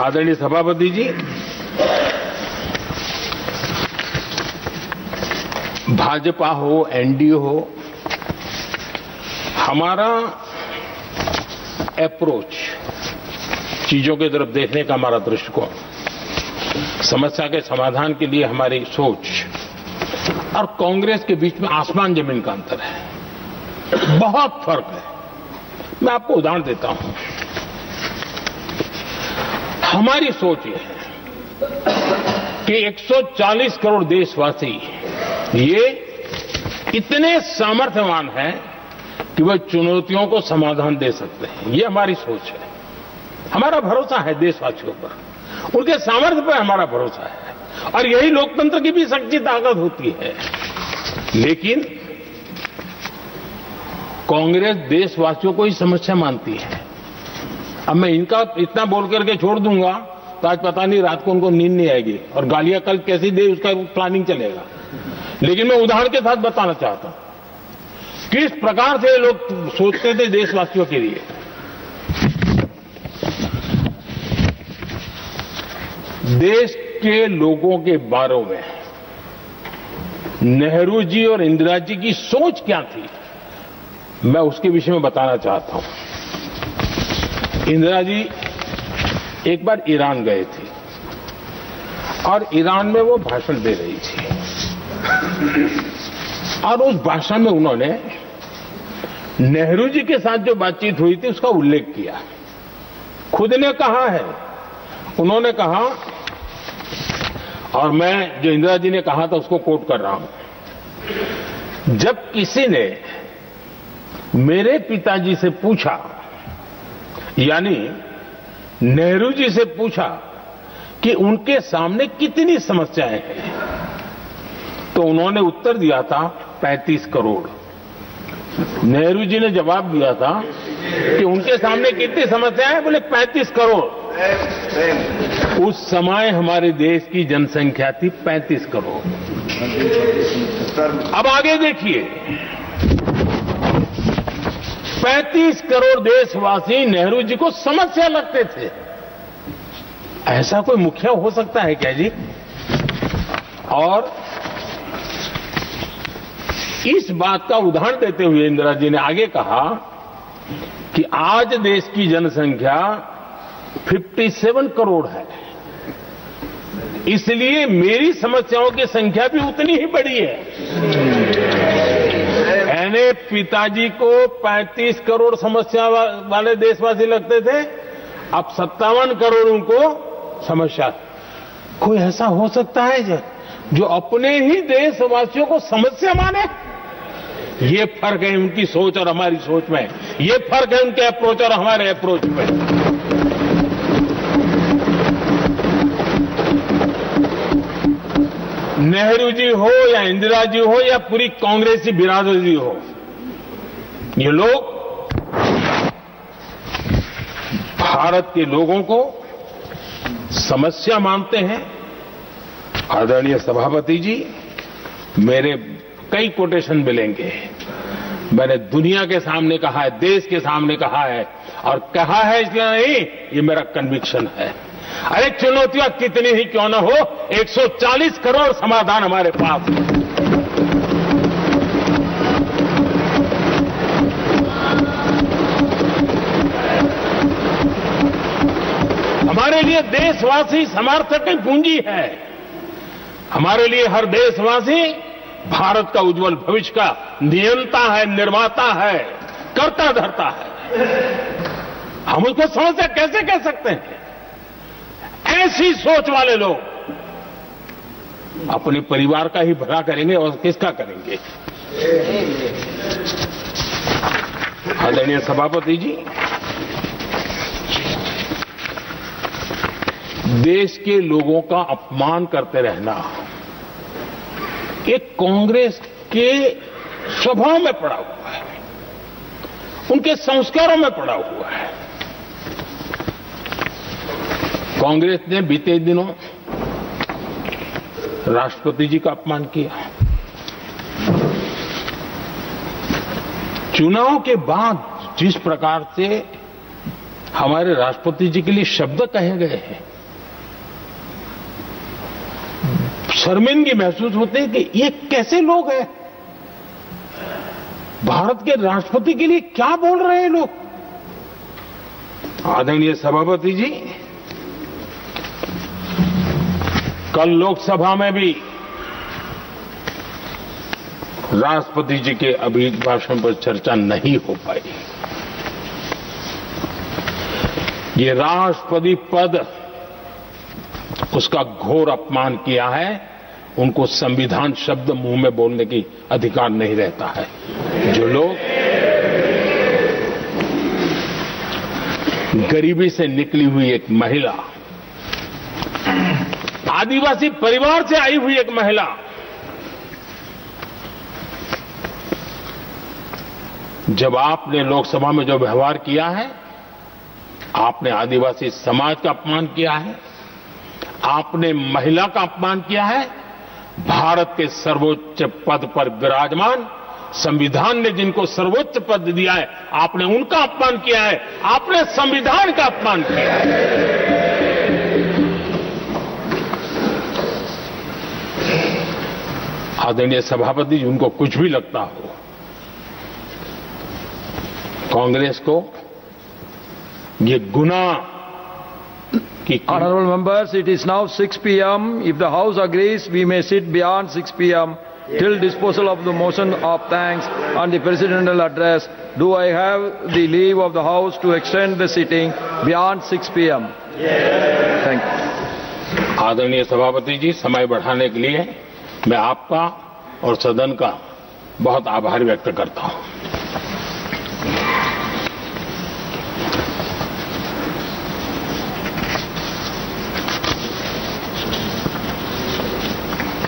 आदरणीय सभापति जी, भाजपा हो, एनडीए हो, हमारा अप्रोच, चीजों की तरफ देखने का हमारा दृष्टिकोण, समस्या के समाधान के लिए हमारी सोच और कांग्रेस के बीच में आसमान जमीन का अंतर है, बहुत फर्क है। मैं आपको उदाहरण देता हूं। हमारी सोच ये है कि 140 करोड़ देशवासी ये इतने सामर्थ्यवान हैं कि वह चुनौतियों को समाधान दे सकते हैं। ये हमारी सोच है। हमारा भरोसा है देशवासियों पर, उनके सामर्थ्य पर हमारा भरोसा है और यही लोकतंत्र की भी सच्ची ताकत होती है। लेकिन कांग्रेस देशवासियों को ही समस्या मानती है। अब मैं इनका इतना बोल करके छोड़ दूंगा तो आज पता नहीं रात को उनको नींद नहीं आएगी और गालियां कल कैसी दे उसका प्लानिंग चलेगा। लेकिन मैं उदाहरण के साथ बताना चाहता हूं किस प्रकार से लोग सोचते थे देशवासियों के लिए। देश के लोगों के बारे में नेहरू जी और इंदिरा जी की सोच क्या थी, मैं उसके विषय में बताना चाहता हूं। इंदिरा जी एक बार ईरान गए थे और ईरान में वो भाषण दे रही थी और उस भाषण में उन्होंने नेहरू जी के साथ जो बातचीत हुई थी उसका उल्लेख किया। खुद ने कहा है, उन्होंने कहा, और मैं जो इंदिरा जी ने कहा था उसको कोट कर रहा हूं, जब किसी ने मेरे पिताजी से पूछा, यानी नेहरू जी से पूछा कि उनके सामने कितनी समस्याएं हैं, तो उन्होंने उत्तर दिया था 35 करोड़। नेहरू जी ने जवाब दिया था कि उनके सामने कितनी समस्याएं हैं, बोले 35 करोड़। उस समय हमारे देश की जनसंख्या थी 35 करोड़। अब आगे देखिए, 35 करोड़ देशवासी नेहरू जी को समस्या लगते थे। ऐसा कोई मुखिया हो सकता है क्या जी? और इस बात का उदाहरण देते हुए इंदिरा जी ने आगे कहा कि आज देश की जनसंख्या 57 करोड़ है, इसलिए मेरी समस्याओं की संख्या भी उतनी ही बड़ी है। यानी पिताजी को 35 करोड़ समस्या वाले देशवासी लगते थे, अब 57 करोड़ उनको समस्या। कोई ऐसा हो सकता है जो अपने ही देशवासियों को समस्या माने? ये फर्क है उनकी सोच और हमारी सोच में, ये फर्क है उनके अप्रोच और हमारे अप्रोच में। नेहरू जी हो या इंदिरा जी हो या पूरी कांग्रेसी बिरादरी हो, ये लोग भारत के लोगों को समस्या मानते हैं। आदरणीय सभापति जी, मेरे कई कोटेशन मिलेंगे। मैंने दुनिया के सामने कहा है, देश के सामने कहा है, और कहा है इसलिए नहीं, ये मेरा कन्विक्शन है। अरे चुनौतियां कितनी ही क्यों न हो, 140 करोड़ समाधान हमारे पास है। हमारे लिए देशवासी समर्थक की पूंजी है। हमारे लिए हर देशवासी भारत का उज्जवल भविष्य का नियंता है, निर्माता है, कर्ता धर्ता है। हम उसको समस्या कैसे कह सकते हैं? ऐसी सोच वाले लोग अपने परिवार का ही भला करेंगे और किसका करेंगे? आदरणीय सभापति जी, देश के लोगों का अपमान करते रहना एक कांग्रेस के स्वभाव में पड़ा हुआ है, उनके संस्कारों में पड़ा हुआ है। कांग्रेस ने बीते दिनों राष्ट्रपति जी का अपमान किया। चुनाव के बाद जिस प्रकार से हमारे राष्ट्रपति जी के लिए शब्द कहे गए हैं, शर्मिंदगी महसूस होती है कि ये कैसे लोग हैं। भारत के राष्ट्रपति के लिए क्या बोल रहे हैं लोग। आदरणीय सभापति जी, कल लोकसभा में भी राष्ट्रपति जी के अभिभाषण पर चर्चा नहीं हो पाई। ये राष्ट्रपति पद, उसका घोर अपमान किया है। उनको संविधान शब्द मुंह में बोलने की अधिकार नहीं रहता है। जो लोग गरीबी से निकली हुई एक महिला, आदिवासी परिवार से आई हुई एक महिला, जब आपने लोकसभा में जो व्यवहार किया है, आपने आदिवासी समाज का अपमान किया है, आपने महिला का अपमान किया है। भारत के सर्वोच्च पद पर विराजमान, संविधान ने जिनको सर्वोच्च पद दिया है, आपने उनका अपमान किया है। आपने संविधान का अपमान किया है। आदरणीय सभापति जी, उनको कुछ भी लगता हो, कांग्रेस को ये गुनाह की। Honorable members, it is now 6 p.m. If the House agrees, we may sit beyond 6 p.m. till disposal of the motion of thanks and the presidential address. Do I have the leave of the House to extend the sitting beyond 6 p.m.? Yes. Thank you. आदरणीय सभापति जी, समय बढ़ाने के लिए मैं आपका और सदन का बहुत आभार व्यक्त करता हूं।